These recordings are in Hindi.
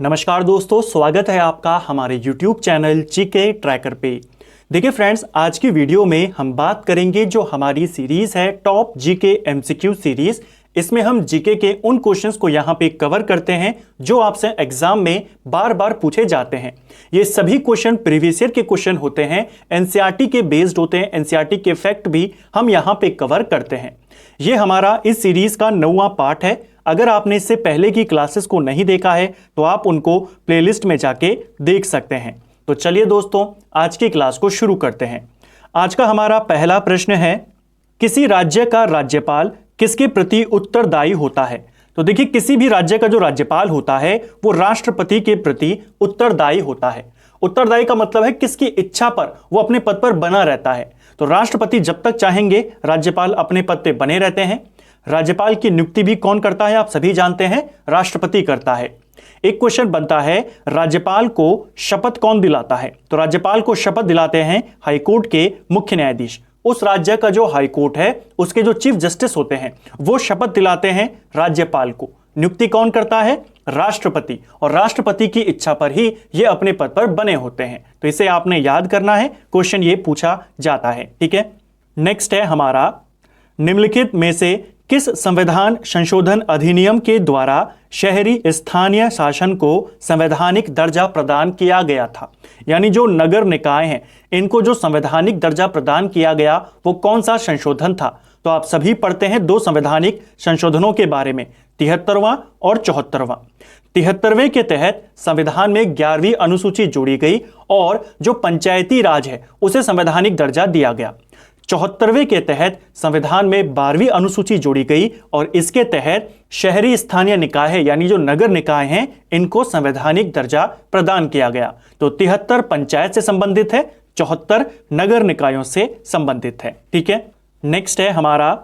नमस्कार दोस्तों, स्वागत है आपका हमारे YouTube चैनल जीके ट्रैकर पे। देखिए फ्रेंड्स, आज की वीडियो में हम बात करेंगे जो हमारी सीरीज है टॉप जीके एमसीक्यू सीरीज। इसमें हम जीके के उन क्वेश्चंस को यहाँ पे कवर करते हैं जो आपसे एग्जाम में बार बार पूछे जाते हैं। ये सभी क्वेश्चन प्रीवियस ईयर के क्वेश्चन होते हैं, एनसीईआरटी के बेस्ड होते हैं, एनसीईआरटी के फैक्ट भी हम यहाँ पे कवर करते हैं। ये हमारा इस सीरीज का 9वां पार्ट है। अगर आपने इससे पहले की क्लासेस को नहीं देखा है तो आप उनको प्लेलिस्ट में जाके देख सकते हैं। तो चलिए दोस्तों, आज की क्लास को शुरू करते हैं। आज का हमारा पहला प्रश्न है, किसी राज्य का राज्यपाल किसके प्रति उत्तरदायी होता है? तो देखिए, किसी भी राज्य का जो राज्यपाल होता है वो राष्ट्रपति के प्रति उत्तरदायी होता है। उत्तरदायी का मतलब है किसकी इच्छा पर वो अपने पद पर बना रहता है। तो राष्ट्रपति जब तक चाहेंगे राज्यपाल अपने पद पे बने रहते हैं। राज्यपाल की नियुक्ति भी कौन करता है? आप सभी जानते हैं, राष्ट्रपति करता है। एक क्वेश्चन बनता है, राज्यपाल को शपथ कौन दिलाता है? तो राज्यपाल को शपथ दिलाते हैं हाईकोर्ट के मुख्य न्यायाधीश। उस राज्य का जो हाईकोर्ट है उसके जो चीफ जस्टिस होते हैं वो शपथ दिलाते हैं राज्यपाल को। नियुक्ति कौन करता है? राष्ट्रपति। और राष्ट्रपति की इच्छा पर ही ये अपने पद पर बने होते हैं। तो इसे आपने याद करना है, क्वेश्चन ये पूछा जाता है। ठीक है, नेक्स्ट है हमारा, निम्नलिखित में से किस संविधान संशोधन अधिनियम के द्वारा शहरी स्थानीय शासन को संवैधानिक दर्जा प्रदान किया गया था? यानी जो नगर निकाय हैं इनको जो संवैधानिक दर्जा प्रदान किया गया वो कौन सा संशोधन था? तो आप सभी पढ़ते हैं दो संवैधानिक संशोधनों के बारे में, 73वां और 74वां। 73वें के तहत संविधान में 11वीं अनुसूची जोड़ी गई और जो पंचायती राज है उसे संवैधानिक दर्जा दिया गया। 74वें के तहत संविधान में 12वीं अनुसूची जोड़ी गई और इसके तहत शहरी स्थानीय निकाय है यानी जो नगर निकाय हैं इनको संवैधानिक दर्जा प्रदान किया गया। तो 73 पंचायत से संबंधित है, 74 नगर निकायों से संबंधित है। ठीक है, नेक्स्ट है हमारा,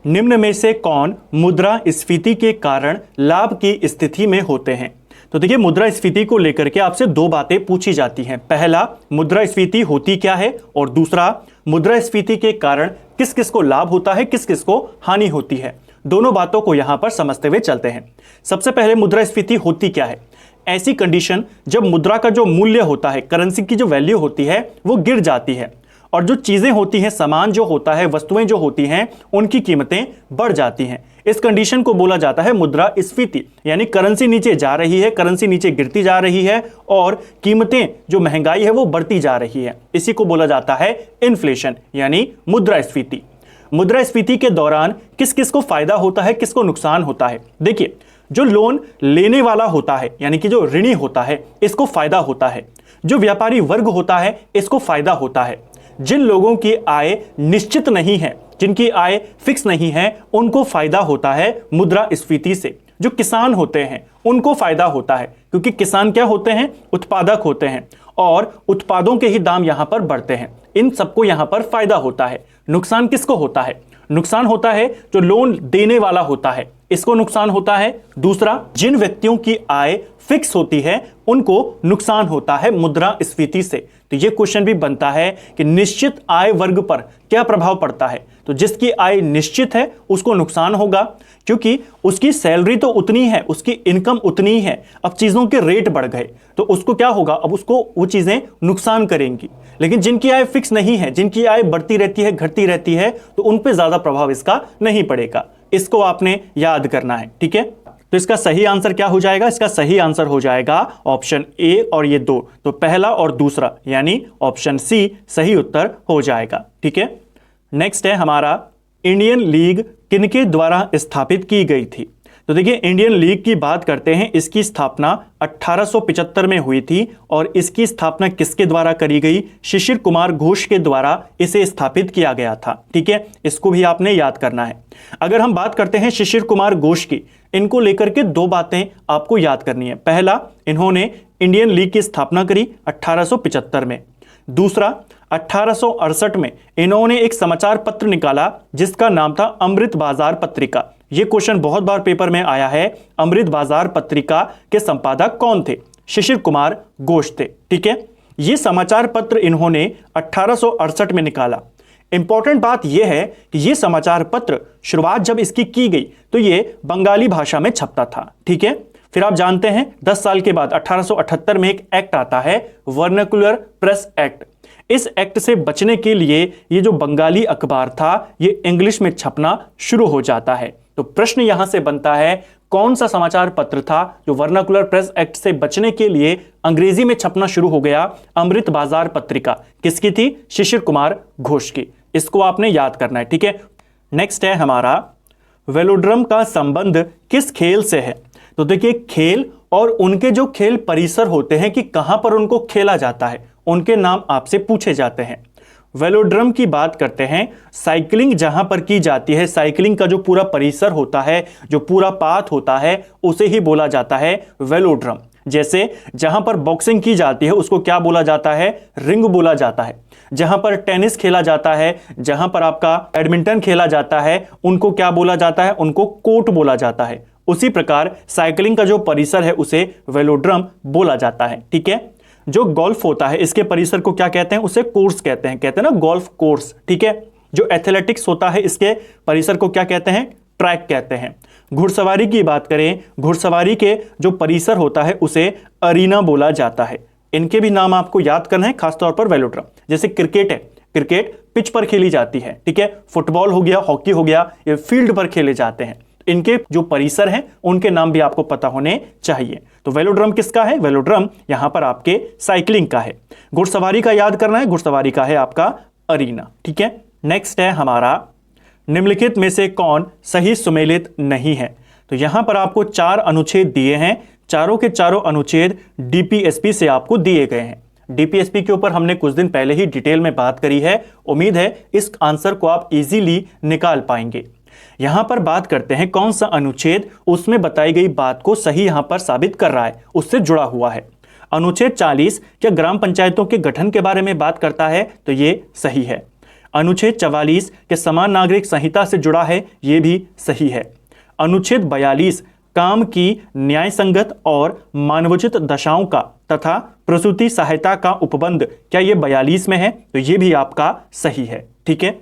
निम्न में से कौन मुद्रास्फीति के कारण लाभ की स्थिति में होते हैं? तो देखिए, मुद्रास्फीति को लेकर के आपसे दो बातें पूछी जाती हैं। पहला, मुद्रास्फीति होती क्या है, और दूसरा, मुद्रास्फीति के कारण किस किस को लाभ होता है, किस किस को हानि होती है। दोनों बातों को यहां पर समझते हुए चलते हैं। सबसे पहले मुद्रास्फीति होती क्या है? ऐसी कंडीशन जब मुद्रा का जो मूल्य होता है, करेंसी की जो वैल्यू होती है वो गिर जाती है और जो चीजें होती हैं, सामान जो होता है, वस्तुएं जो होती हैं, उनकी कीमतें बढ़ जाती हैं। इस कंडीशन को बोला जाता है मुद्रास्फीति। यानी करेंसी नीचे जा रही है, करेंसी नीचे गिरती जा रही है और कीमतें, जो महंगाई है वो बढ़ती जा रही है। इसी को बोला जाता है इन्फ्लेशन यानी मुद्रास्फीति। मुद्रास्फीति के दौरान किस किस को फायदा होता है, किसको नुकसान होता है? देखिए, जो लोन लेने वाला होता है यानी कि जो ऋणी होता है इसको फायदा होता है। जो व्यापारी वर्ग होता है इसको फायदा होता है। जिन लोगों की आय निश्चित नहीं है, जिनकी आय फिक्स नहीं है, उनको फायदा होता है मुद्रास्फीति से। जो किसान होते हैं उनको फायदा होता है, क्योंकि किसान क्या होते हैं? उत्पादक होते हैं और उत्पादों के ही दाम यहां पर बढ़ते हैं। इन सबको यहां पर फायदा होता है। नुकसान किसको होता है? नुकसान होता है जो लोन देने वाला होता है, इसको नुकसान होता है। दूसरा, जिन व्यक्तियों की आय फिक्स होती है उनको नुकसान होता है मुद्रास्फीति से। तो ये क्वेश्चन भी बनता है कि निश्चित आय वर्ग पर क्या प्रभाव पड़ता है? तो जिसकी आय निश्चित है उसको नुकसान होगा, क्योंकि उसकी सैलरी तो उतनी है, उसकी इनकम उतनी ही है। अब चीजों के रेट बढ़ गए तो उसको क्या होगा? अब उसको वो चीजें नुकसान करेंगी। लेकिन जिनकी आय फिक्स नहीं है, जिनकी आय बढ़ती रहती है, घटती रहती है, तो उन पे ज्यादा प्रभाव इसका नहीं पड़ेगा। इसको आपने याद करना है। ठीक है, तो इसका सही आंसर क्या हो जाएगा? इसका सही आंसर हो जाएगा ऑप्शन ए और ये दो। तो पहला और दूसरा यानी ऑप्शन सी सही उत्तर हो जाएगा। ठीक है, नेक्स्ट है हमारा, इंडियन लीग किनके द्वारा स्थापित की गई थी? तो देखिए, इंडियन लीग की बात करते हैं। इसकी स्थापना 1875 में हुई थी और इसकी स्थापना किसके द्वारा करी गई? शिशिर कुमार घोष के द्वारा इसे स्थापित किया गया था। ठीक है, इसको भी आपने याद करना है। अगर हम बात करते हैं शिशिर कुमार घोष की, इनको लेकर के दो बातें आपको याद करनी है। पहला, इन्होंने इंडियन लीग की स्थापना करी 1875 में। दूसरा, 1868 में इन्होंने एक समाचार पत्र निकाला जिसका नाम था अमृत बाजार पत्रिका। यह क्वेश्चन बहुत बार पेपर में आया है। अमृत बाजार पत्रिका के संपादक कौन थे? शिशिर कुमार घोष थे। ठीक है, यह समाचार पत्र इन्होंने 1868 में निकाला। इंपॉर्टेंट बात यह है कि यह समाचार पत्र शुरुआत जब इसकी की गई तो यह बंगाली भाषा में छपता था। ठीक है, फिर आप जानते हैं 10 साल के बाद 1878 में एक एक्ट आता है, वर्नाकुलर प्रेस एक्ट। इस एक्ट से बचने के लिए ये जो बंगाली अखबार था ये इंग्लिश में छपना शुरू हो जाता है। तो प्रश्न यहां से बनता है, कौन सा समाचार पत्र था जो वर्नाकुलर प्रेस एक्ट से बचने के लिए अंग्रेजी में छपना शुरू हो गया? अमृत बाजार पत्रिका किसकी थी? शिशिर कुमार घोष की। इसको आपने याद करना है, ठीक है। नेक्स्ट है हमारा, वेलोड्रम का संबंध किस खेल से है? तो देखिए, खेल और उनके जो खेल परिसर होते हैं कि कहां पर उनको खेला जाता है, उनके नाम आपसे पूछे जाते हैं। वेलोड्रम की बात करते हैं, साइकिलिंग जहां पर की जाती है, साइकिलिंग का जो पूरा परिसर होता है, जो पूरा पाथ होता है, उसे ही बोला जाता है वेलोड्रम। जैसे जहां पर बॉक्सिंग की जाती है उसको क्या बोला जाता है? रिंग बोला जाता है। जहां पर टेनिस खेला जाता है, जहां पर आपका बैडमिंटन खेला जाता है, उनको क्या बोला जाता है? उनको कोर्ट बोला जाता है। उसी प्रकार साइकिलिंग का जो परिसर है उसे वेलोड्रम बोला जाता है, ठीक है। जो गोल्फ होता है इसके परिसर को क्या कहते हैं? उसे कोर्स कहते हैं ना, गोल्फ कोर्स, ठीक है। जो एथलेटिक्स होता है इसके परिसर को क्या कहते हैं? ट्रैक कहते हैं। घुड़सवारी की बात करें, घुड़सवारी के जो परिसर होता है उसे अरीना बोला जाता है। इनके भी नाम आपको याद करना है, खासतौर पर वेलोड्रम। जैसे क्रिकेट है, क्रिकेट पिच पर खेली जाती है, ठीक है। फुटबॉल हो गया, हॉकी हो गया, ये फील्ड पर खेले जाते हैं। इनके जो परिसर हैं उनके नाम भी आपको पता होने चाहिए। तो वेलोड्रम किसका है? वेलोड्रम यहां पर आपके साइकिलिंग का है। घुड़सवारी का याद करना है, घुड़सवारी का है आपका अरीना, ठीक है। नेक्स्ट है हमारा, निम्नलिखित में से कौन सही सुमेलित नहीं है? तो यहां पर आपको 4 अनुच्छेद दिए हैं, चारों के चारों अनुच्छेद डीपीएसपी से आपको दिए गए हैं। डीपीएसपी के ऊपर हमने कुछ दिन पहले ही डिटेल में बात करी है, उम्मीद है इस आंसर को आप इजीली निकाल पाएंगे। यहां पर बात करते हैं कौन सा अनुच्छेद उसमें बताई गई बात को सही यहां पर साबित कर रहा है, उससे जुड़ा हुआ है। अनुच्छेद 40 क्या ग्राम पंचायतों के गठन के बारे में बात करता है? तो ये सही है। अनुच्छेद 44 के समान नागरिक संहिता से जुड़ा है? ये भी सही है। अनुच्छेद 42 काम की न्याय संगत और मानवोचित दशाओं का तथा प्रसूति सहायता का उपबंध, क्या ये 42 में है? तो ये भी आपका सही है, ठीक है।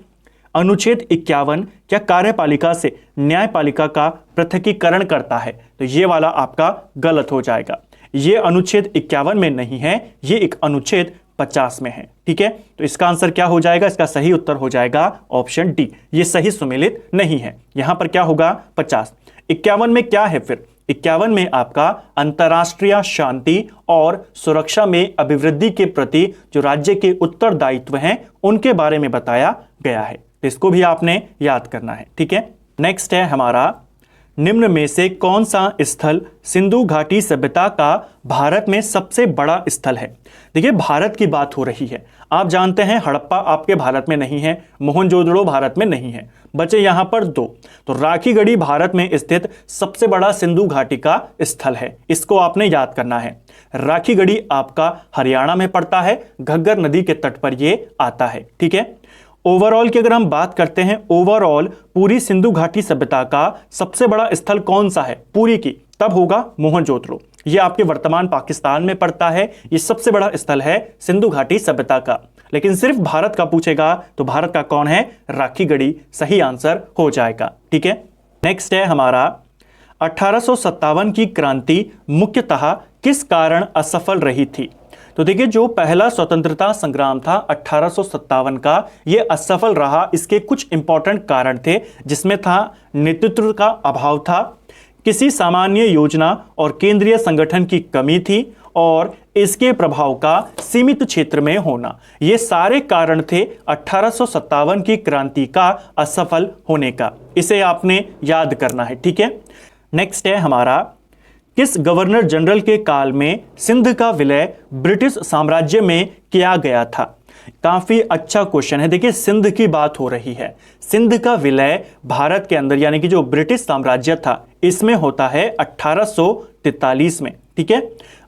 अनुच्छेद 51 क्या कार्यपालिका से न्यायपालिका का पृथकीकरण करता है? तो ये वाला आपका गलत हो जाएगा। ये अनुच्छेद 51 में नहीं है, ये एक अनुच्छेद 50 में है, ठीक है। तो इसका आंसर क्या हो जाएगा? इसका सही उत्तर हो जाएगा ऑप्शन डी, ये सही सुमेलित नहीं है। यहां पर क्या होगा? 50। 51 में क्या है फिर? 51 में आपका अंतर्राष्ट्रीय शांति और सुरक्षा में अभिवृद्धि के प्रति जो राज्य के उत्तरदायित्व हैं उनके बारे में बताया गया है। इसको भी आपने याद करना है, ठीक है। नेक्स्ट है हमारा, निम्न में से कौन सा स्थल सिंधु घाटी सभ्यता का भारत में सबसे बड़ा स्थल है? देखिए, भारत की बात हो रही है। आप जानते हैं हड़प्पा आपके भारत में नहीं है, मोहनजोदड़ो भारत में नहीं है, बचे यहां पर 2। तो राखीगढ़ी भारत में स्थित सबसे बड़ा सिंधु घाटी का स्थल है, इसको आपने याद करना है। राखीगढ़ी आपका हरियाणा में पड़ता है, घग्गर नदी के तट पर यह आता है, ठीक है। ओवरऑल की अगर हम बात करते हैं, ओवरऑल पूरी सिंधु घाटी सभ्यता का सबसे बड़ा स्थल कौन सा है पूरी की? तब होगा मोहनजोदड़ो। ये आपके वर्तमान पाकिस्तान में पड़ता है, ये सबसे बड़ा स्थल है सिंधु घाटी सभ्यता का। लेकिन सिर्फ भारत का पूछेगा तो भारत का कौन है? राखीगढ़ी सही आंसर हो जाएगा, ठीक है। नेक्स्ट है हमारा, 1857 की क्रांति मुख्यतः किस कारण असफल रही थी? तो देखिए, जो पहला स्वतंत्रता संग्राम था 1857 का, यह असफल रहा। इसके कुछ इंपॉर्टेंट कारण थे, जिसमें था नेतृत्व का अभाव था, किसी सामान्य योजना और केंद्रीय संगठन की कमी थी, और इसके प्रभाव का सीमित क्षेत्र में होना। ये सारे कारण थे 1857 की क्रांति का असफल होने का। इसे आपने याद करना है, ठीक है। नेक्स्ट है हमारा, किस गवर्नर जनरल के काल में सिंध का विलय ब्रिटिश साम्राज्य में किया गया था? काफी अच्छा क्वेश्चन है। देखिए, सिंध की बात हो रही है। सिंध का विलय भारत के अंदर यानी कि जो ब्रिटिश साम्राज्य था इसमें होता है 1843 में, ठीक है।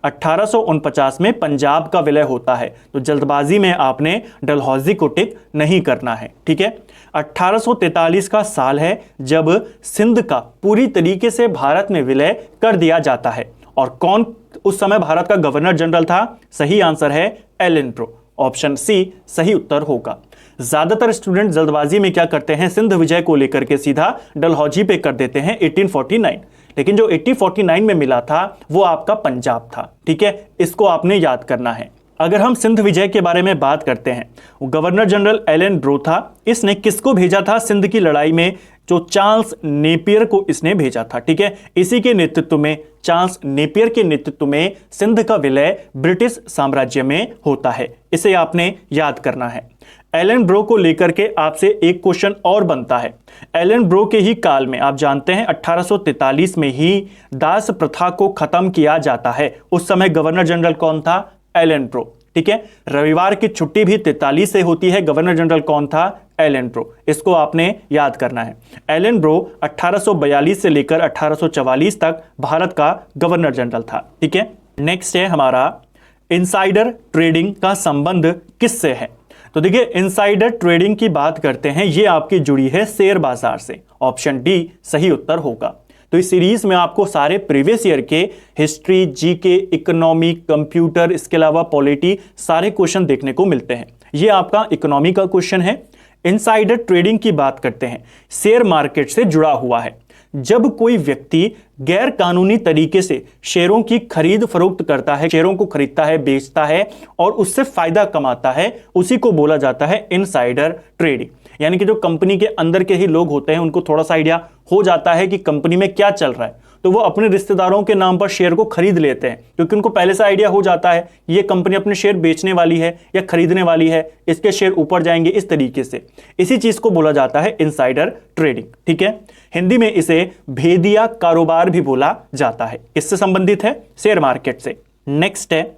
1849 में पंजाब का विलय होता है। तो जल्दबाजी में आपने डलहौजी को टिक नहीं करना है, ठीक है। 1843 का साल है जब सिंध का पूरी तरीके से भारत में विलय कर दिया जाता है। और कौन उस समय भारत का गवर्नर जनरल था? सही आंसर है एलेंड्रो, ऑप्शन सी सही उत्तर होगा। ज्यादातर स्टूडेंट जल्दबाजी में क्या करते हैं, सिंध विजय को लेकर के सीधा डलहौजी पे कर देते हैं 1849, लेकिन जो 1849 में मिला था वो आपका पंजाब था। ठीक है, इसको आपने याद करना है। अगर हम सिंध विजय के बारे में बात करते हैं, गवर्नर जनरल एलन ब्रो था। इसने किसको भेजा था सिंध की लड़ाई में? जो चार्ल्स नेपियर को इसने भेजा था। ठीक है, इसी के नेतृत्व में, चार्ल्स नेपियर के नेतृत्व में सिंध का विलय ब्रिटिश साम्राज्य में होता है। इसे आपने याद करना है। एलन ब्रो को लेकर के आपसे एक क्वेश्चन और बनता है। एलन ब्रो के ही काल में, आप जानते हैं 1843 में ही दास प्रथा को खत्म किया जाता है। उस समय गवर्नर जनरल कौन था? Ellenborough. ठीक है, रविवार की छुट्टी भी 43 से होती है। गवर्नर जनरल कौन था? Ellenborough. इसको आपने याद करना है। एलन ब्रो 1842 से लेकर 1844 तक भारत का गवर्नर जनरल था। ठीक है, नेक्स्ट है हमारा इनसाइडर ट्रेडिंग का संबंध किससे है? तो देखिए, इनसाइडर ट्रेडिंग की बात करते हैं, ये आपकी जुड़ी है शेयर बाजार से। ऑप्शन डी सही उत्तर होगा। तो इस सीरीज में आपको सारे प्रीवियस ईयर के हिस्ट्री, जीके, इकोनॉमी, कंप्यूटर, इसके अलावा पॉलिटी, सारे क्वेश्चन देखने को मिलते हैं। ये आपका इकोनॉमी का क्वेश्चन है। इनसाइडर ट्रेडिंग की बात करते हैं, शेयर मार्केट से जुड़ा हुआ है। जब कोई व्यक्ति गैर कानूनी तरीके से शेयरों की खरीद फरोख्त करता है, शेयरों को खरीदता है, बेचता है और उससे फायदा कमाता है, उसी को बोला जाता है इनसाइडर ट्रेडिंग। यानी कि जो कंपनी के अंदर के ही लोग होते हैं, उनको थोड़ा सा आइडिया हो जाता है कि कंपनी में क्या चल रहा है, तो वो अपने रिश्तेदारों के नाम पर शेयर को खरीद लेते हैं, क्योंकि उनको पहले से आइडिया हो जाता है ये कंपनी अपने शेयर बेचने वाली है या खरीदने वाली है, इसके शेयर ऊपर जाएंगे, इस तरीके से। इसी चीज को बोला जाता है इनसाइडर ट्रेडिंग। ठीक है, हिंदी में इसे भेदिया कारोबार भी बोला जाता है। किससे संबंधित है? शेयर मार्केट से। नेक्स्ट है,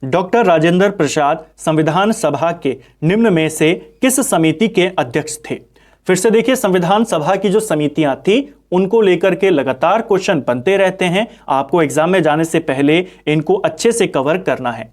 डॉक्टर राजेंद्र प्रसाद संविधान सभा के निम्न में से किस समिति के अध्यक्ष थे? फिर से देखिए, संविधान सभा की जो समितियां थी उनको लेकर के लगातार क्वेश्चन बनते रहते हैं। आपको एग्जाम में जाने से पहले इनको अच्छे से कवर करना है।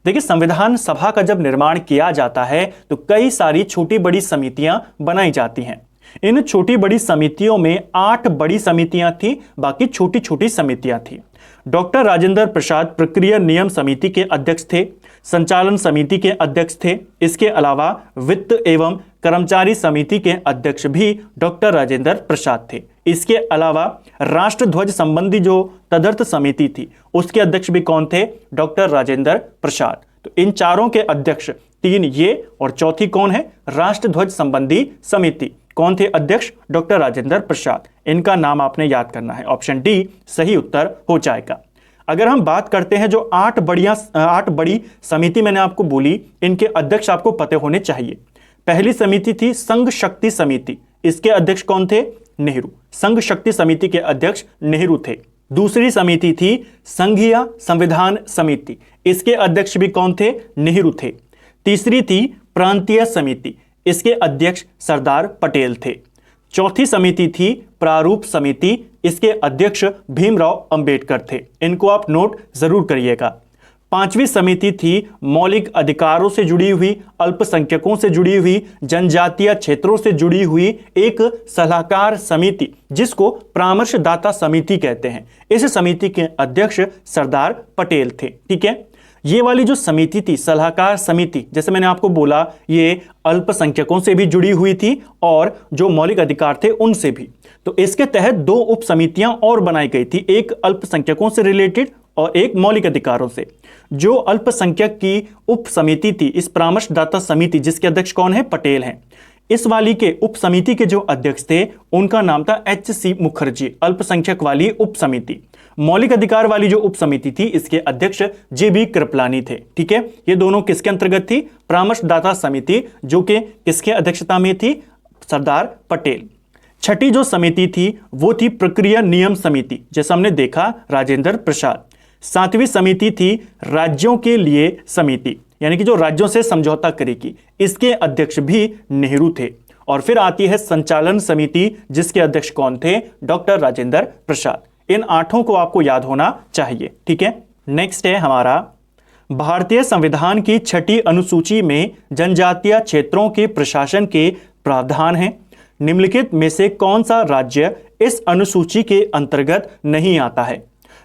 देखिए, संविधान सभा का जब निर्माण किया जाता है तो कई सारी छोटी बड़ी समितियां बनाई जाती हैं। इन छोटी बड़ी समितियों में 8 बड़ी समितियां थी, बाकी छोटी छोटी समितियां थी। डॉक्टर राजेंद्र प्रसाद प्रक्रिया नियम समिति के अध्यक्ष थे, संचालन समिति के अध्यक्ष थे। इसके अलावा वित्त एवं कर्मचारी समिति के अध्यक्ष भी डॉक्टर राजेंद्र प्रसाद थे। इसके अलावा राष्ट्र ध्वज संबंधी जो तदर्थ समिति थी उसके अध्यक्ष भी कौन थे? डॉक्टर राजेंद्र प्रसाद। तो इन चारों के अध्यक्ष 3 ये और चौथी कौन है? राष्ट्र ध्वज संबंधी समिति। कौन थे अध्यक्ष? डॉक्टर राजेंद्र प्रसाद। इनका नाम आपने याद करना है। ऑप्शन डी सही उत्तर हो जाएगा। अगर हम बात करते हैं जो 8 बड़ी समिति मैंने आपको बोली, इनके अध्यक्ष आपको पते होने चाहिए। पहली समिति थी संघ शक्ति समिति। इसके अध्यक्ष कौन थे? नेहरू। संघ शक्ति समिति के अध्यक्ष नेहरू थे। दूसरी समिति थी संघीय संविधान समिति। इसके अध्यक्ष भी कौन थे? नेहरू थे। तीसरी थी प्रांतीय समिति। इसके अध्यक्ष सरदार पटेल थे। चौथी समिति थी प्रारूप समिति। इसके अध्यक्ष भीमराव अंबेडकर थे। इनको आप नोट जरूर करिएगा। पांचवी समिति थी मौलिक अधिकारों से जुड़ी हुई, अल्पसंख्यकों से जुड़ी हुई, जनजातीय क्षेत्रों से जुड़ी हुई एक सलाहकार समिति, जिसको परामर्शदाता समिति कहते हैं। इस समिति के अध्यक्ष सरदार पटेल थे। ठीक है, ये वाली जो समिति थी, सलाहकार समिति, जैसे मैंने आपको बोला, ये अल्पसंख्यकों से भी जुड़ी हुई थी और जो मौलिक अधिकार थे उनसे भी। तो इसके तहत 2 उप समितियां और बनाई गई थी, एक अल्पसंख्यकों से रिलेटेड और एक मौलिक अधिकारों से। जो अल्पसंख्यक की उप समिति थी, इस परामर्शदाता समिति, जिसके अध्यक्ष कौन है? पटेल हैं। इस वाली के उप समिति के जो अध्यक्ष थे उनका नाम था HC मुखर्जी। अल्पसंख्यक वाली उप समिति। मौलिक अधिकार वाली जो उप समिति थी, इसके अध्यक्ष JB कृपलानी थे। ठीक है, ये दोनों किसके अंतर्गत थी? परामर्शदाता समिति, जो कि किसके अध्यक्षता में थी? सरदार पटेल। छठी जो समिति थी वो थी प्रक्रिया नियम समिति, जैसा हमने देखा राजेंद्र प्रसाद। 7वीं समिति थी राज्यों के लिए समिति, यानी कि जो राज्यों से समझौता करेगी। इसके अध्यक्ष भी नेहरू थे। और फिर आती है संचालन समिति, जिसके अध्यक्ष कौन थे? डॉक्टर राजेंद्र प्रसाद। इन 8 को आपको याद होना चाहिए। ठीक है, नेक्स्ट है हमारा भारतीय संविधान की 6ठी अनुसूची में जनजातीय क्षेत्रों के प्रशासन के प्रावधान हैं। निम्नलिखित में से कौन सा राज्य इस अनुसूची के अंतर्गत नहीं आता है?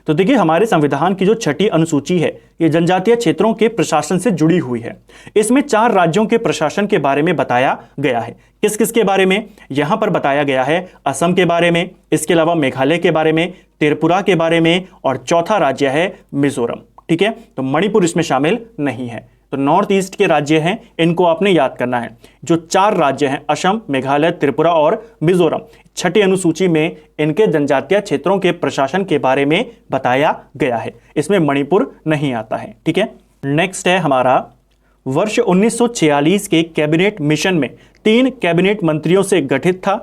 तो देखिए हमारे संविधान की जो 6ठी अनुसूची है ये जनजातीय क्षेत्रों के प्रशासन से जुड़ी हुई है। इसमें 4 राज्यों के प्रशासन के बारे में बताया गया है। किस किस के बारे में? यहां पर बताया गया है असम के बारे में, इसके अलावा मेघालय के बारे में, त्रिपुरा के बारे में, और चौथा राज्य है मिजोरम। ठीक है, तो मणिपुर इसमें शामिल नहीं है। तो नॉर्थ ईस्ट के राज्य हैं, इनको आपने याद करना है। जो 4 राज्य हैं असम, मेघालय, त्रिपुरा और मिजोरम, 6ठी अनुसूची में इनके जनजातीय क्षेत्रों के प्रशासन के बारे में बताया गया है। इसमें मणिपुर नहीं आता है। ठीक है, नेक्स्ट है हमारा वर्ष 1946 के कैबिनेट मिशन में 3 कैबिनेट मंत्रियों से गठित था।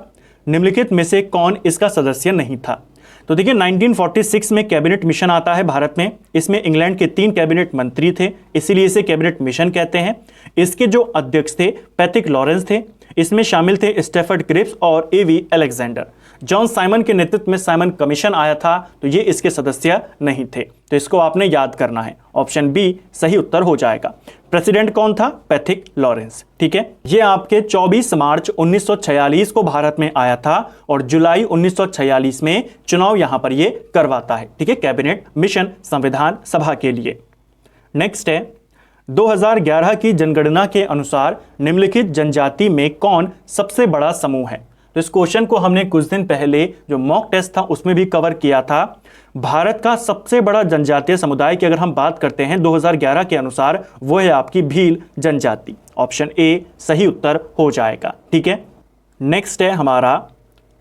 निम्नलिखित में से कौन इसका सदस्य नहीं था? तो देखिए 1946 में कैबिनेट मिशन आता है भारत में। इसमें इंग्लैंड के 3 कैबिनेट मंत्री थे, इसीलिए इसे कैबिनेट मिशन कहते हैं। इसके जो अध्यक्ष थे पैट्रिक लॉरेंस थे। इसमें शामिल थे स्टेफर्ड क्रिप्स और एवी अलेक्जेंडर। जॉन साइमन के नेतृत्व में साइमन कमीशन आया था, तो ये इसके सदस्य नहीं थे। तो इसको आपने याद करना है। ऑप्शन बी सही उत्तर हो जाएगा। प्रेसिडेंट कौन था? Patrick Lawrence. ठीक है, ये आपके 24 मार्च 1946 को भारत में आया था और जुलाई 1946 में चुनाव यहां पर ये करवाता है। ठीक है, कैबिनेट मिशन संविधान सभा के लिए। नेक्स्ट है 2011 की जनगणना के अनुसार निम्नलिखित जनजाति में कौन सबसे बड़ा समूह है? तो इस क्वेश्चन को हमने कुछ दिन पहले जो मॉक टेस्ट था उसमें भी कवर किया था। भारत का सबसे बड़ा जनजातीय समुदाय की अगर हम बात करते हैं 2011 के अनुसार, वो है आपकी भील जनजाति। ऑप्शन ए सही उत्तर हो जाएगा। ठीक है, नेक्स्ट है हमारा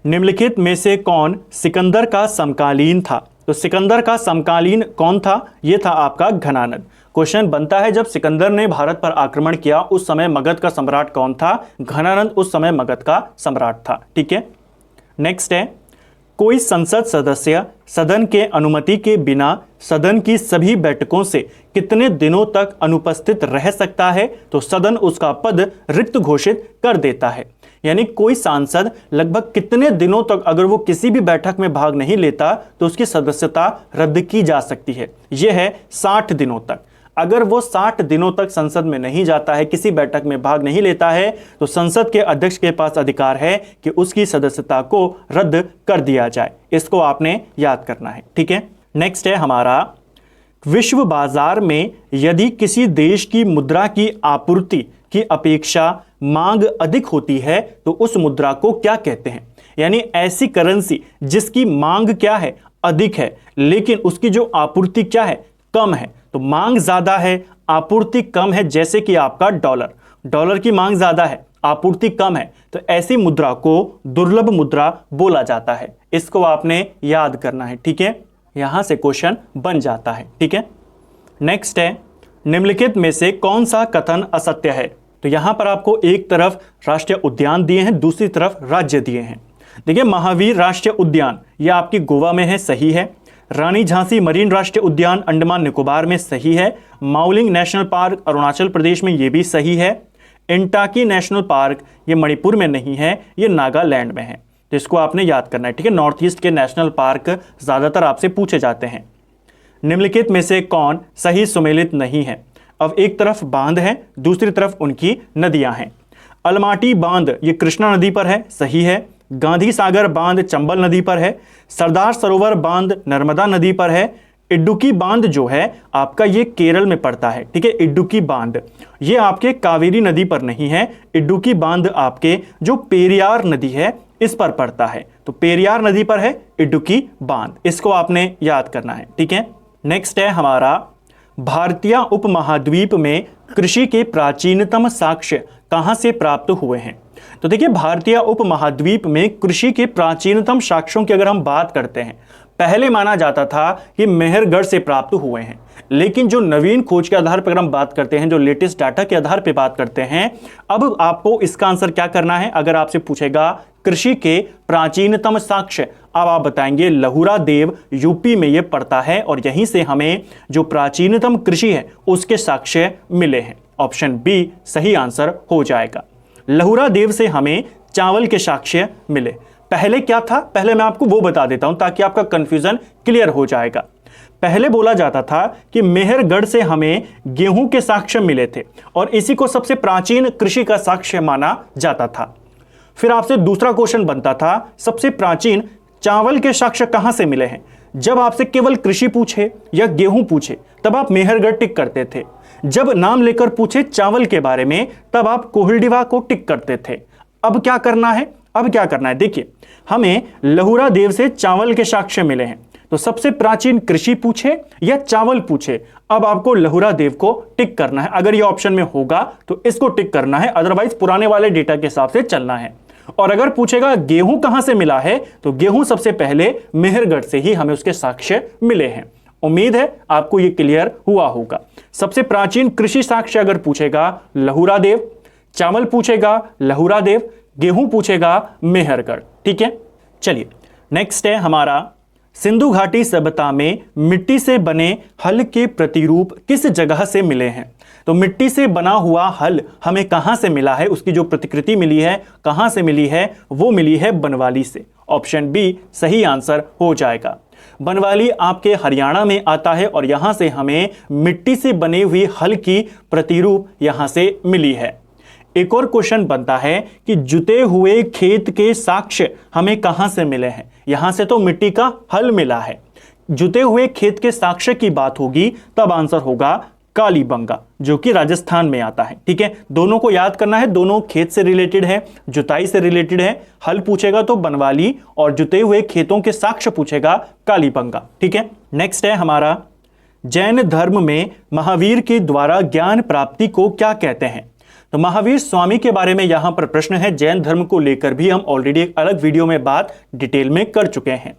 निम्नलिखित में से कौन सिकंदर का समकालीन था? तो सिकंदर का समकालीन कौन था? यह था आपका घनानंद। क्वेश्चन बनता है जब सिकंदर ने भारत पर आक्रमण किया उस समय मगध का सम्राट कौन था? घनानंद उस समय मगध का सम्राट था। ठीक है, नेक्स्ट है कोई संसद सदस्य सदन के अनुमति के बिना सदन की सभी बैठकों से कितने दिनों तक अनुपस्थित रह सकता है? तो सदन उसका पद रिक्त घोषित कर देता है। यानी कोई सांसद लगभग कितने दिनों तक अगर वो किसी भी बैठक में भाग नहीं लेता तो उसकी सदस्यता रद्द की जा सकती है। यह है 60 दिनों तक। अगर वो 60 दिनों तक संसद में नहीं जाता है, किसी बैठक में भाग नहीं लेता है, तो संसद के अध्यक्ष के पास अधिकार है कि उसकी सदस्यता को रद्द कर दिया जाए। इसको आपने याद करना है। ठीक है, नेक्स्ट है हमारा विश्व बाजार में यदि किसी देश की मुद्रा की आपूर्ति की अपेक्षा मांग अधिक होती है तो उस मुद्रा को क्या कहते हैं? यानी ऐसी करेंसी जिसकी मांग क्या है? अधिक है, लेकिन उसकी जो आपूर्ति क्या है? कम है। तो मांग ज्यादा है, आपूर्ति कम है, जैसे कि आपका डॉलर। डॉलर की मांग ज्यादा है, आपूर्ति कम है, तो ऐसी मुद्रा को दुर्लभ मुद्रा बोला जाता है। इसको आपने याद करना है। ठीक है, यहां से क्वेश्चन बन जाता है। ठीक है, नेक्स्ट है निम्नलिखित में से कौन सा कथन असत्य है? तो यहां पर आपको एक तरफ राष्ट्रीय उद्यान दिए हैं, दूसरी तरफ राज्य दिए हैं। देखिए महावीर राष्ट्रीय उद्यान यह आपकी गोवा में है, सही है। रानी झांसी मरीन राष्ट्रीय उद्यान अंडमान निकोबार में, सही है। माउलिंग नेशनल पार्क अरुणाचल प्रदेश में, ये भी सही है। इंटाकी नेशनल पार्क ये मणिपुर में नहीं है, ये नागालैंड में है। तो इसको आपने याद करना है। ठीक है, नॉर्थ ईस्ट के नेशनल पार्क ज्यादातर आपसे पूछे जाते हैं। निम्नलिखित में से कौन सही सुमेलित नहीं है? अब एक तरफ बांध है, दूसरी तरफ उनकी नदियां हैं। अलमाटी बांध ये कृष्णा नदी पर है, सही है। गांधी सागर बांध चंबल नदी पर है। सरदार सरोवर बांध नर्मदा नदी पर है। इडुक्की बांध जो है आपका ये केरल में पड़ता है। ठीक है, इडुक्की बांध ये आपके कावेरी नदी पर नहीं है। इडुक्की बांध आपके जो पेरियार नदी है इस पर पड़ता है। तो पेरियार नदी पर है इडुक्की बांध, इसको आपने याद करना है। ठीक है, नेक्स्ट है हमारा भारतीय उपमहाद्वीप में कृषि के प्राचीनतम साक्ष्य कहां से प्राप्त हुए हैं? तो देखिए भारतीय उपमहाद्वीप में कृषि के प्राचीनतम साक्ष्यों की अगर हम बात करते हैं, पहले माना जाता था कि मेहरगढ़ से प्राप्त हुए हैं, लेकिन जो नवीन खोज के आधार पर हम बात करते हैं, जो लेटेस्ट डाटा के आधार पर बात करते हैं, अब आपको इसका आंसर क्या करना है? अगर आपसे पूछेगा कृषि के प्राचीनतम साक्ष्य, अब आप बताएंगे लहुरा देव यूपी में यह पड़ता है और यहीं से हमें जो प्राचीनतम कृषि है उसके साक्ष्य मिले हैं। ऑप्शन बी सही आंसर हो जाएगा। लहुरा देव से हमें चावल के साक्ष्य मिले। पहले क्या था? पहले मैं आपको वो बता देता हूं ताकि आपका कंफ्यूजन क्लियर हो जाएगा। पहले बोला जाता था कि मेहरगढ़ से हमें गेहूं के साक्ष्य मिले थे और इसी को सबसे प्राचीन कृषि का साक्ष्य माना जाता था। फिर आपसे दूसरा क्वेश्चन बनता था सबसे प्राचीन चावल के साक्ष्य कहां से मिले हैं? जब आपसे केवल कृषि पूछे या गेहूं पूछे तब आप मेहरगढ़ टिक करते थे। जब नाम लेकर पूछे चावल के बारे में तब आप कोहिलडिवा को टिक करते थे। अब क्या करना है? देखिए, हमें लहुरा देव से चावल के साक्ष्य मिले हैं, तो सबसे प्राचीन कृषि पूछे या चावल पूछे, अब आपको लहुरा देव को टिक करना है। अगर ये ऑप्शन में होगा तो इसको टिक करना है, अदरवाइज पुराने वाले डेटा के हिसाब से चलना है। और अगर पूछेगा गेहूं कहां से मिला है, तो गेहूं सबसे पहले मेहरगढ़ से ही हमें उसके साक्ष्य मिले हैं। उम्मीद है आपको ये क्लियर हुआ होगा। सबसे प्राचीन कृषि साक्ष्य अगर पूछेगा लहुरा देव, चावल पूछेगा लहुरा देव, गेहूं पूछेगा मेहरगढ़। ठीक है, चलिए नेक्स्ट है हमारा, सिंधु घाटी सभ्यता में मिट्टी से बने हल के प्रतिरूप किस जगह से मिले हैं? तो मिट्टी से बना हुआ हल हमें कहां से मिला है, उसकी जो प्रतिकृति मिली है कहां से मिली है, वो मिली है बनवाली से। ऑप्शन बी सही आंसर हो जाएगा। बनवाली आपके हरियाणा में आता है और यहां से हमें मिट्टी से बने हुई हल की प्रतिरूप यहां से मिली है। एक और क्वेश्चन बनता है कि जुते हुए खेत के साक्ष्य हमें कहां से मिले हैं? यहां से तो मिट्टी का हल मिला है, जुते हुए खेत के साक्ष्य की बात होगी तब आंसर होगा कालीबंगा, जो कि राजस्थान में आता है। ठीक है, दोनों को याद करना है, दोनों खेत से रिलेटेड है, जुताई से रिलेटेड है। हल पूछेगा तो बनवाली और जुते हुए खेतों के साक्ष्य पूछेगा कालीबंगा। ठीक है, नेक्स्ट है हमारा, जैन धर्म में महावीर के द्वारा ज्ञान प्राप्ति को क्या कहते हैं? तो महावीर स्वामी के बारे में यहां पर प्रश्न है। जैन धर्म को लेकर भी हम ऑलरेडी एक अलग वीडियो में बात डिटेल में कर चुके हैं।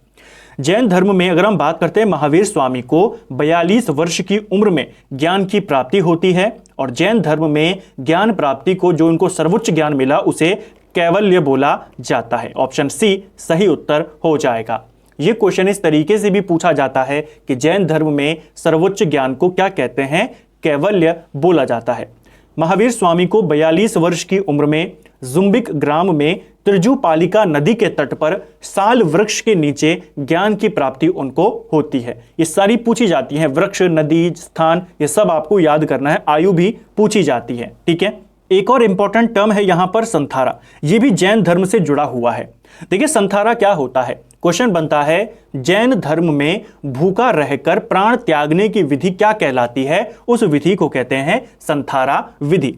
जैन धर्म में अगर हम बात करते हैं, महावीर स्वामी को 42 वर्ष की उम्र में ज्ञान की प्राप्ति होती है और जैन धर्म में ज्ञान प्राप्ति को जो उनको सर्वोच्च ज्ञान मिला उसे कैवल्य बोला जाता है। ऑप्शन सी सही उत्तर हो जाएगा। यह क्वेश्चन इस तरीके से भी पूछा जाता है कि जैन धर्म में सर्वोच्च ज्ञान को क्या कहते हैं? कैवल्य बोला जाता है। महावीर स्वामी को 42 वर्ष की उम्र में जुम्बिक ग्राम में त्रिजुपालिका नदी के तट पर साल वृक्ष के नीचे ज्ञान की प्राप्ति उनको होती है। ये सारी पूछी जाती हैं, वृक्ष, नदी, स्थान, ये सब आपको याद करना है। आयु भी पूछी जाती है। ठीक है, एक और इंपॉर्टेंट टर्म है यहां पर संथारा, ये भी जैन धर्म से जुड़ा हुआ है। देखिए संथारा क्या होता है? क्वेश्चन बनता है, जैन धर्म में भूखा रहकर प्राण त्यागने की विधि क्या कहलाती है? उस विधि को कहते हैं संथारा विधि।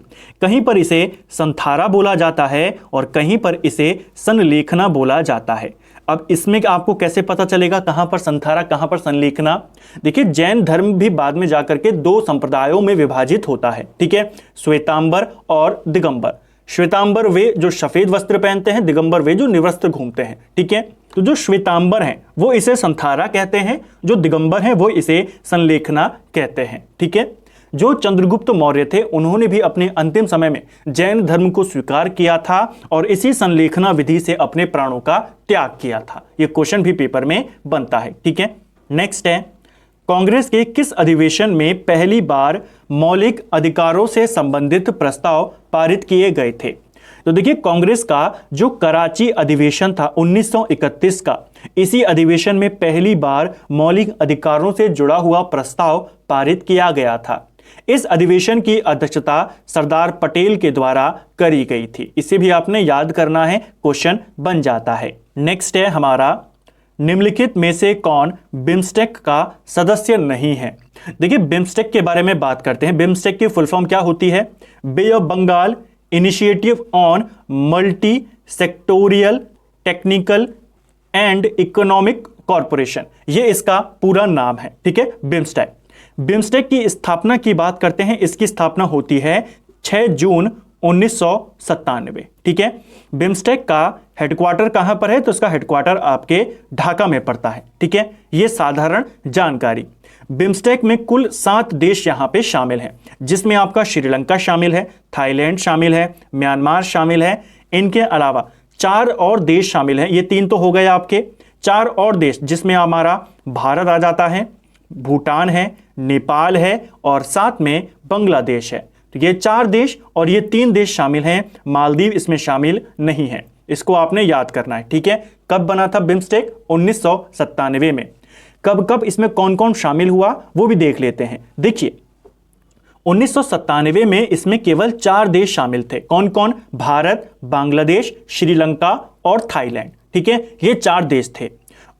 कहीं पर इसे संथारा बोला जाता है और कहीं पर इसे संलेखना बोला जाता है। अब इसमें आपको कैसे पता चलेगा कहां पर संथारा, कहां पर संलेखना? देखिए जैन धर्म भी बाद में जाकर के दो संप्रदायों में विभाजित होता है। ठीक है, श्वेतांबर और दिगंबर। श्वेतांबर वे जो सफेद वस्त्र पहनते हैं, दिगंबर वे जो निवस्त्र घूमते हैं। ठीक है, तो जो श्वेतांबर हैं वो इसे संथारा कहते हैं, जो दिगंबर हैं वो इसे संलेखना कहते हैं। ठीक है, जो चंद्रगुप्त मौर्य थे उन्होंने भी अपने अंतिम समय में जैन धर्म को स्वीकार किया था और इसी संलेखना विधि से अपने प्राणों का त्याग किया था। यह क्वेश्चन भी पेपर में बनता है। ठीक है, नेक्स्ट है, कांग्रेस के किस अधिवेशन में पहली बार मौलिक अधिकारों से संबंधित प्रस्ताव पारित किए गए थे? तो देखिए कांग्रेस का जो कराची अधिवेशन था 1931 का, इसी अधिवेशन में पहली बार मौलिक अधिकारों से जुड़ा हुआ प्रस्ताव पारित किया गया था। इस अधिवेशन की अध्यक्षता सरदार पटेल के द्वारा करी गई थी। इसे भी आपने याद करना है, क्वेश्चन बन जाता है। नेक्स्ट है हमारा, निम्नलिखित में से कौन बिम्स्टेक का सदस्य नहीं है? देखिए बिम्स्टेक के बारे में बात करते हैं। बिम्स्टेक की फुल फॉर्म क्या होती है? Bay of Bengal initiative on multi sectoral technical and economic corporation, ये इसका पूरा नाम है। ठीक है, बिम्स्टेक। बिम्स्टेक की स्थापना की बात करते हैं, इसकी स्थापना होती है 6 जून 1997। ठीक है, बिम्स्टेक का हेडक्वार्टर कहां पर है? तो इसका हेडक्वार्टर आपके ढाका में पड़ता है। ठीक है, यह साधारण जानकारी। बिम्स्टेक में कुल 7 देश यहां पे शामिल हैं, जिसमें आपका श्रीलंका शामिल है, थाईलैंड शामिल है, म्यांमार शामिल है। इनके अलावा 4 और देश शामिल हैं। ये 3 तो हो गए आपके, 4 और देश जिसमें हमारा भारत आ जाता है, भूटान है, नेपाल है और साथ में बांग्लादेश है। तो ये 4 देश और ये 3 देश शामिल हैं, मालदीव इसमें शामिल नहीं है। इसको आपने याद करना है। ठीक है, कब बना था बिम्स्टेक? 1997 में। कब कब इसमें कौन कौन शामिल हुआ वो भी देख लेते हैं। देखिए 1997 में इसमें केवल 4 देश शामिल थे। कौन कौन? भारत, बांग्लादेश, श्रीलंका और थाईलैंड। ठीक है, ये 4 देश थे।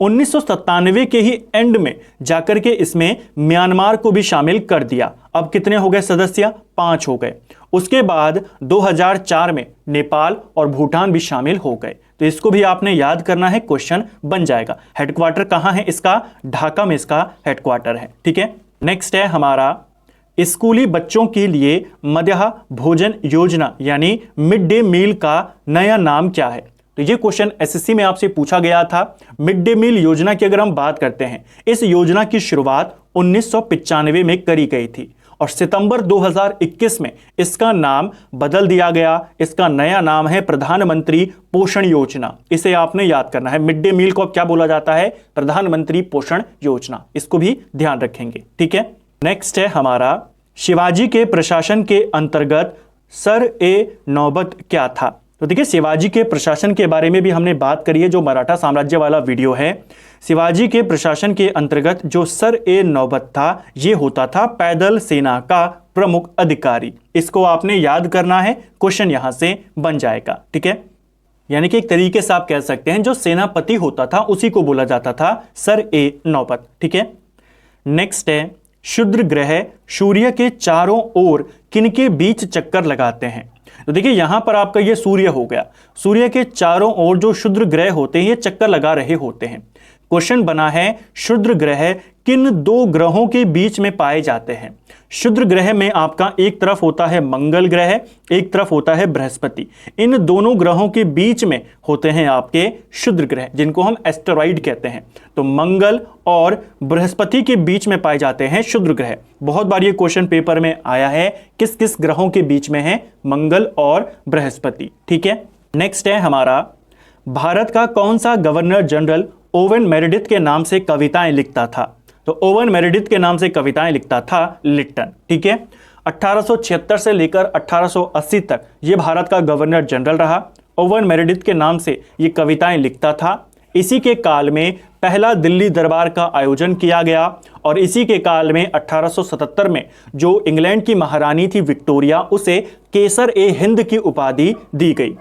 1997 के ही एंड में जाकर के इसमें म्यांमार को भी शामिल कर दिया। अब कितने हो गए सदस्य? 5 हो गए। उसके बाद 2004 में नेपाल और भूटान भी शामिल हो गए। तो इसको भी आपने याद करना है, क्वेश्चन बन जाएगा। हेडक्वार्टर कहां है इसका? ढाका में इसका हेडक्वार्टर है। ठीक है, नेक्स्ट है हमारा स्कूली बच्चों के लिए मध्याह्न भोजन योजना यानी मिड डे मील का नया नाम क्या है? तो ये क्वेश्चन एसएससी में आपसे पूछा गया था। मिड डे मील योजना की अगर हम बात करते हैं, इस योजना की शुरुआत 1995 में करी गई थी और सितंबर 2021 में इसका नाम बदल दिया गया। इसका नया नाम है प्रधानमंत्री पोषण योजना। इसे आपने याद करना है। मिड डे मील को अब क्या बोला जाता है? प्रधानमंत्री पोषण योजना। इसको भी ध्यान रखेंगे। ठीक है, नेक्स्ट है हमारा शिवाजी के प्रशासन के अंतर्गत सर-ए-नौबत क्या था? तो देखिए, शिवाजी के प्रशासन के बारे में भी हमने बात करी है, जो मराठा साम्राज्य वाला वीडियो है। शिवाजी के प्रशासन के अंतर्गत जो सर-ए-नौबत था, ये होता था पैदल सेना का प्रमुख अधिकारी। इसको आपने याद करना है, क्वेश्चन यहां से बन जाएगा। ठीक है, यानी कि एक तरीके से आप कह सकते हैं जो सेनापति होता था उसी को बोला जाता था सर-ए-नौबत। ठीक है, नेक्स्ट है क्षुद्र ग्रह सूर्य के चारों ओर किनके बीच चक्कर लगाते हैं? तो देखिए, यहां पर आपका ये सूर्य हो गया। सूर्य के चारों ओर जो क्षुद्र ग्रह होते हैं ये चक्कर लगा रहे होते हैं। क्वेश्चन बना है क्षुद्र ग्रह किन दो ग्रहों के बीच में पाए जाते हैं? क्षुद्र ग्रह में आपका एक तरफ होता है मंगल ग्रह, एक तरफ होता है बृहस्पति। इन दोनों ग्रहों के बीच में होते हैं आपके क्षुद्र ग्रह, जिनको हम एस्टेरॉइड कहते हैं। तो मंगल और बृहस्पति के बीच में पाए जाते हैं क्षुद्र ग्रह। बहुत बार ये क्वेश्चन पेपर में आया है, किस किस ग्रहों के बीच में है मंगल और बृहस्पति। ठीक है, नेक्स्ट है हमारा भारत का कौन सा गवर्नर जनरल ओवेन मेरेडिथ के नाम से कविताएं लिखता था? तो ओवेन मेरेडिथ के नाम से कविताएं लिखता था लिट्टन। ठीक है, 1876 से लेकर 1880 तक ये भारत का गवर्नर जनरल रहा। ओवेन मेरेडिथ के नाम से ये कविताएं लिखता था। इसी के काल में पहला दिल्ली दरबार का आयोजन किया गया और इसी के काल में 1877 में जो इंग्लैंड की महारानी थी विक्टोरिया, उसे केसर-ए-हिंद की उपाधि दी गई।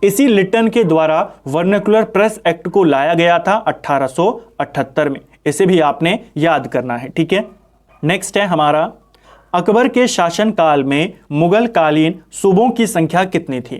इसी लिट्टन के द्वारा वर्नाक्युलर प्रेस एक्ट को लाया गया था 1878 में। इसे भी आपने याद करना है। ठीक है, नेक्स्ट है हमारा अकबर के शासनकाल में मुगल कालीन सूबों की संख्या कितनी थी?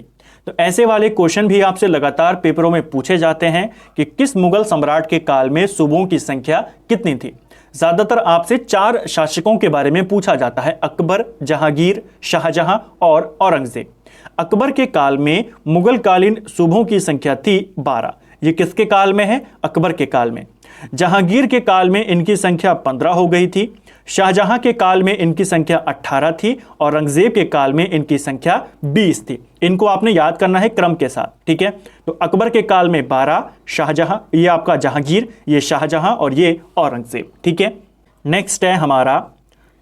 तो ऐसे वाले क्वेश्चन भी आपसे लगातार पेपरों में पूछे जाते हैं कि किस मुगल सम्राट के काल में सूबों की संख्या कितनी थी। ज्यादातर आपसे 4 शासकों के बारे में पूछा जाता है, अकबर, जहांगीर, शाहजहां और औरंगजेब। अकबर के काल में मुगल कालीन सूबों की संख्या थी 12। ये किसके काल में है? अकबर के काल में। जहांगीर के काल में इनकी संख्या 15 हो गई थी। शाहजहां के काल में इनकी संख्या 18 थी। औरंगजेब के काल में इनकी संख्या 20 थी। इनको आपने याद करना है क्रम के साथ। ठीक है, तो अकबर के काल में 12, शाहजहां, ये आपका जहांगीर, ये शाहजहां और ये औरंगजेब। ठीक है, नेक्स्ट है हमारा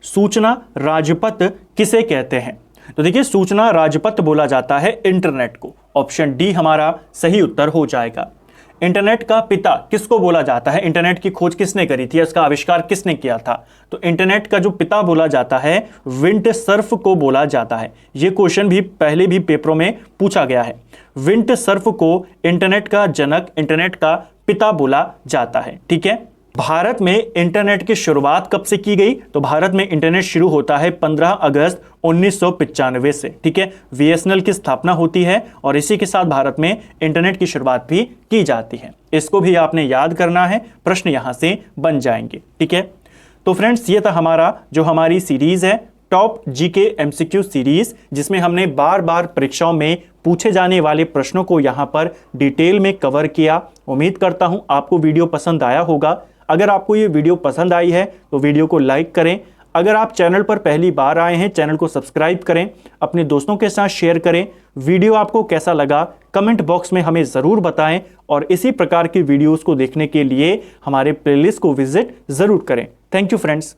सूचना राजपथ किसे कहते हैं? तो देखिए, सूचना राजपथ बोला जाता है इंटरनेट को। ऑप्शन डी हमारा सही उत्तर हो जाएगा। इंटरनेट का पिता किसको बोला जाता है? इंटरनेट की खोज किसने करी थी? इसका आविष्कार किसने किया था? तो इंटरनेट का जो पिता बोला जाता है विंटसर्फ को बोला जाता है। यह क्वेश्चन भी पहले भी पेपरों में पूछा गया है। विंटसर्फ को इंटरनेट का जनक, इंटरनेट का पिता बोला जाता है। ठीक है, भारत में इंटरनेट की शुरुआत कब से की गई? तो भारत में इंटरनेट शुरू होता है 15 अगस्त 1995 से। ठीक है, बीएसएनएल की स्थापना होती है और इसी के साथ भारत में इंटरनेट की शुरुआत भी की जाती है। इसको भी आपने याद करना है, प्रश्न यहां से बन जाएंगे। ठीक है, तो फ्रेंड्स, ये था हमारा जो हमारी सीरीज है टॉप जीके एमसीक्यू सीरीज, जिसमें हमने बार बार परीक्षाओं में पूछे जाने वाले प्रश्नों को यहां पर डिटेल में कवर किया। उम्मीद करता हूं आपको वीडियो पसंद आया होगा। अगर आपको ये वीडियो पसंद आई है तो वीडियो को लाइक करें। अगर आप चैनल पर पहली बार आए हैं, चैनल को सब्सक्राइब करें, अपने दोस्तों के साथ शेयर करें। वीडियो आपको कैसा लगा कमेंट बॉक्स में हमें ज़रूर बताएं और इसी प्रकार की वीडियोस को देखने के लिए हमारे प्लेलिस्ट को विजिट ज़रूर करें। Thank you friends.